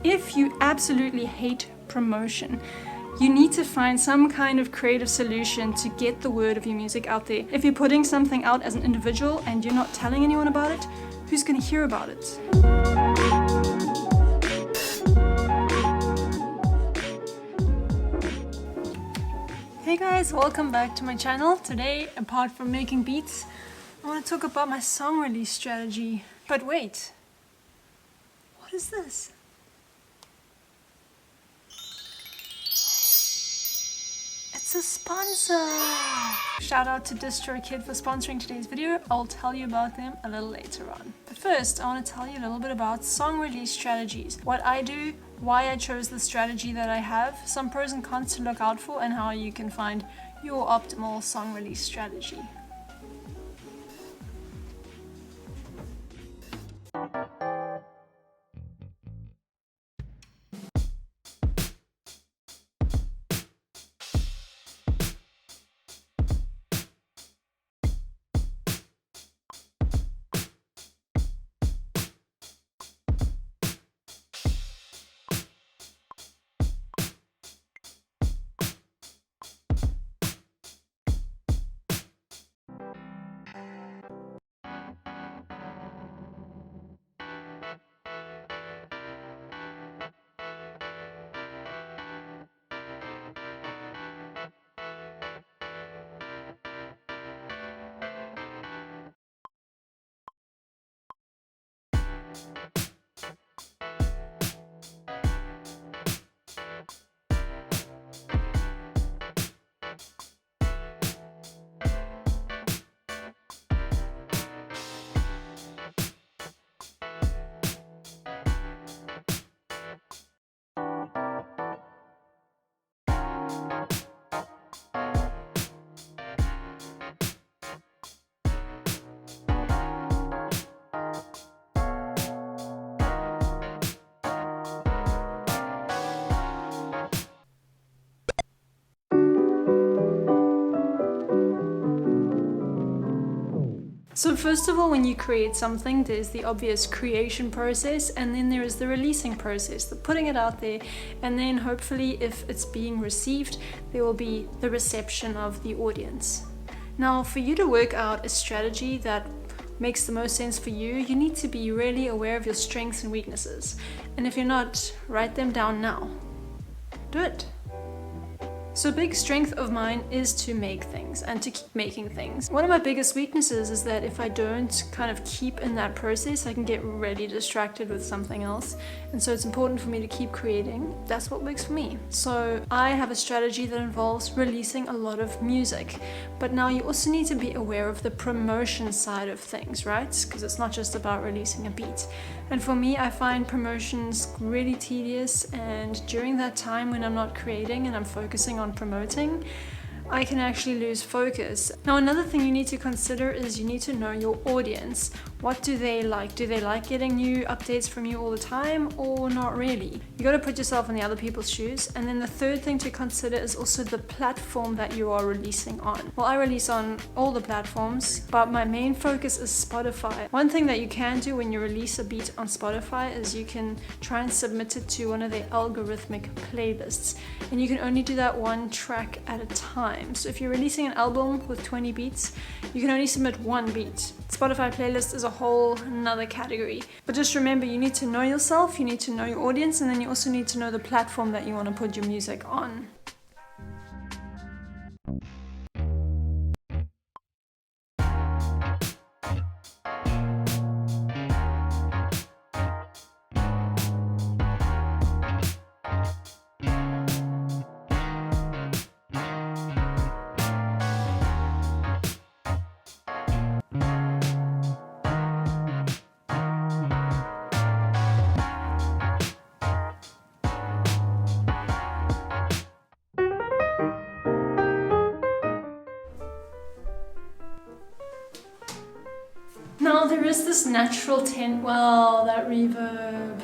If you absolutely hate promotion, you need to find some kind of creative solution to get the word of your music out there. If you're putting something out as an individual and you're not telling anyone about it, who's going to hear about it? Hey guys, welcome back to my channel. Today, apart from making beats, I want to talk about my song release strategy. But wait, what is this? It's a sponsor! Shout out to DistroKid for sponsoring today's video. I'll tell you about them a little later on. But first, I want to tell you a little bit about song release strategies. What I do, why I chose the strategy that I have, some pros and cons to look out for, and how you can find your optimal song release strategy. So first of all, when you create something, there's the obvious creation process, and then there is the releasing process, the putting it out there, and then hopefully if it's being received, there will be the reception of the audience. Now, for you to work out a strategy that makes the most sense for you, you need to be really aware of your strengths and weaknesses. And if you're not, write them down now. Do it. So a big strength of mine is to make things and to keep making things. One of my biggest weaknesses is that if I don't kind of keep in that process, I can get really distracted with something else. And so it's important for me to keep creating. That's what works for me. So I have a strategy that involves releasing a lot of music. But now you also need to be aware of the promotion side of things, right? Because it's not just about releasing a beat. And for me, I find promotions really tedious, and during that time when I'm not creating and I'm focusing on promoting, I can actually lose focus. Now, another thing you need to consider is you need to know your audience. What do they like? Do they like getting new updates from you all the time, or not really? You got to put yourself in the other people's shoes. And then the third thing to consider is also the platform that you are releasing on. Well, I release on all the platforms, but my main focus is Spotify. One thing that you can do when you release a beat on Spotify is you can try and submit it to one of their algorithmic playlists. And you can only do that one track at a time. So if you're releasing an album with 20 beats, you can only submit one beat. Spotify playlist is a whole another category. But just remember, you need to know yourself, you need to know your audience, and then you also need to know the platform that you want to put your music on. Now there is this natural well, that reverb.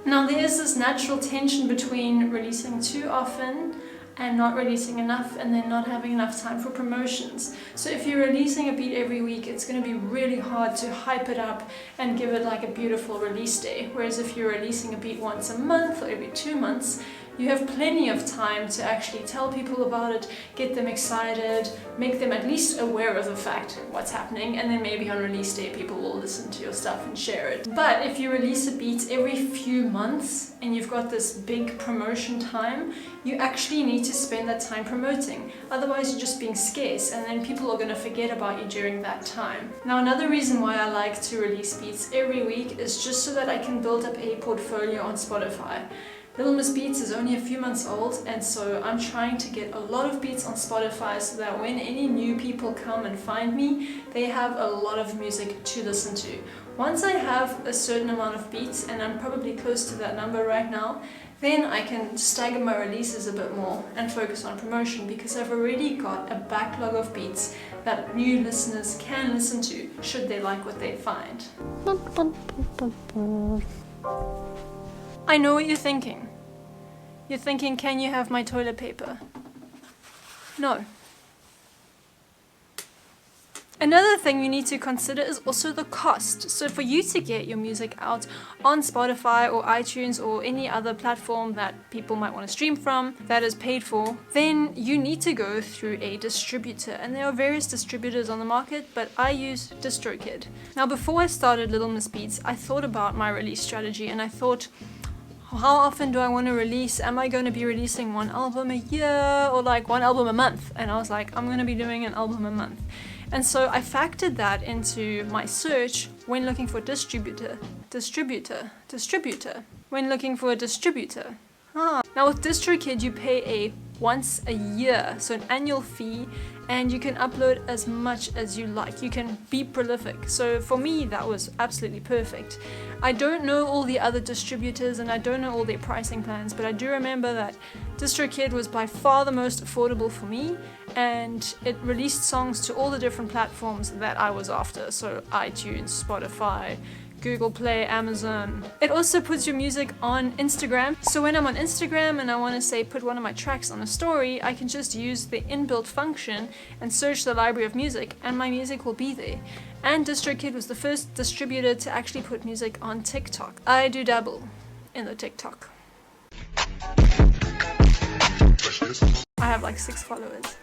Now there is this natural tension between releasing too often and not releasing enough, and then not having enough time for promotions. So if you're releasing a beat every week, it's going to be really hard to hype it up and give it like a beautiful release day. Whereas if you're releasing a beat once a month or every 2 months, you have plenty of time to actually tell people about it, get them excited, make them at least aware of the fact what's happening, and then maybe on release day people will listen to your stuff and share it. But if you release a beat every few months and you've got this big promotion time, you actually need to spend that time promoting. Otherwise you're just being scarce, and then people are going to forget about you during that time. Now another reason why I like to release beats every week is just so that I can build up a portfolio on Spotify. Little Miss Beats is only a few months old, and so I'm trying to get a lot of beats on Spotify so that when any new people come and find me, they have a lot of music to listen to. Once I have a certain amount of beats, and I'm probably close to that number right now, then I can stagger my releases a bit more and focus on promotion, because I've already got a backlog of beats that new listeners can listen to should they like what they find. I know what you're thinking. You're thinking, can you have my toilet paper? No. Another thing you need to consider is also the cost. So for you to get your music out on Spotify or iTunes or any other platform that people might want to stream from that is paid for, then you need to go through a distributor. And there are various distributors on the market, but I use DistroKid. Now before I started Little Miss Beats, I thought about my release strategy, and I thought, how often do I want to release? Am I going to be releasing one album a year or like one album a month? And I was like, I'm going to be doing an album a month. And so I factored that into my search when looking for distributor. When looking for a distributor. Now with DistroKid you pay a once a year, so an annual fee, and you can upload as much as you like. You can be prolific. So for me that was absolutely perfect. I don't know all the other distributors and I don't know all their pricing plans, but I do remember that DistroKid was by far the most affordable for me, and it released songs to all the different platforms that I was after, so iTunes, Spotify, Google Play, Amazon. It also puts your music on Instagram. So when I'm on Instagram and I want to say put one of my tracks on a story, I can just use the inbuilt function and search the library of music, and my music will be there. And DistroKid was the first distributor to actually put music on TikTok. I do dabble in the TikTok. I have like 6 followers.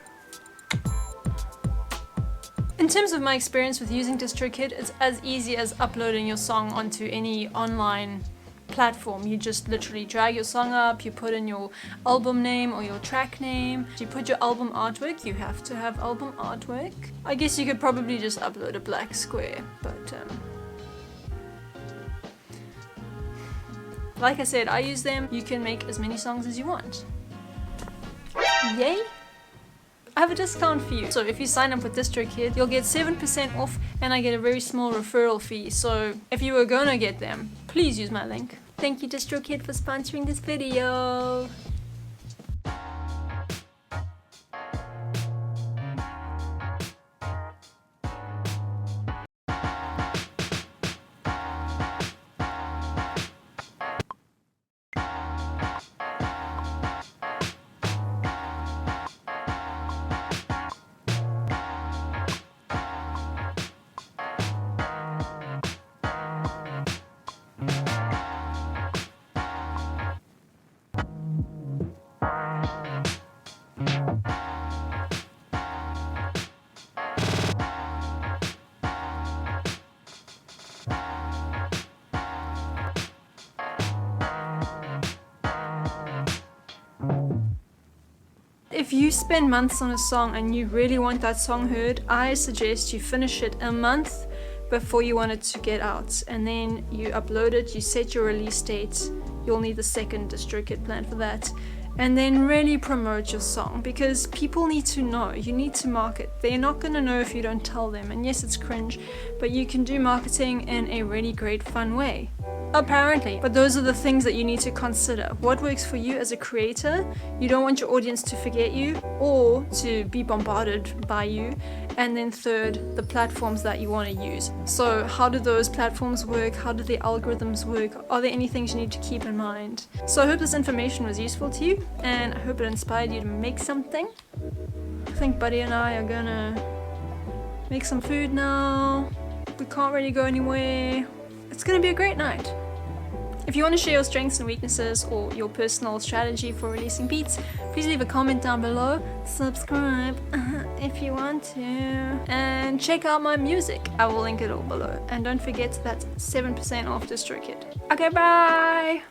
In terms of my experience with using DistroKid, it's as easy as uploading your song onto any online platform. You just literally drag your song up, you put in your album name or your track name, you put your album artwork. You have to have album artwork. I guess you could probably just upload a black square, but like I said, I use them. You can make as many songs as you want. Yay! I have a discount for you. So if you sign up with DistroKid, you'll get 7% off, and I get a very small referral fee. So if you were gonna get them, please use my link. Thank you DistroKid for sponsoring this video. If you spend months on a song and you really want that song heard, I suggest you finish it a month before you want it to get out, and then you upload it, you set your release date. You'll need the second DistroKid plan for that, and then really promote your song, because people need to know. You need to market. They're not going to know if you don't tell them, and yes, it's cringe, but you can do marketing in a really great fun way. Apparently. But those are the things that you need to consider. What works for you as a creator? You don't want your audience to forget you or to be bombarded by you. And then third, the platforms that you want to use. So how do those platforms work? How do the algorithms work? Are there any things you need to keep in mind? So I hope this information was useful to you, and I hope it inspired you to make something. I think Buddy and I are gonna make some food now. We can't really go anywhere. It's gonna be a great night. If you want to share your strengths and weaknesses or your personal strategy for releasing beats, please leave a comment down below. Subscribe if you want to. And check out my music. I will link it all below. And don't forget that 7% off DistroKid. Okay, bye!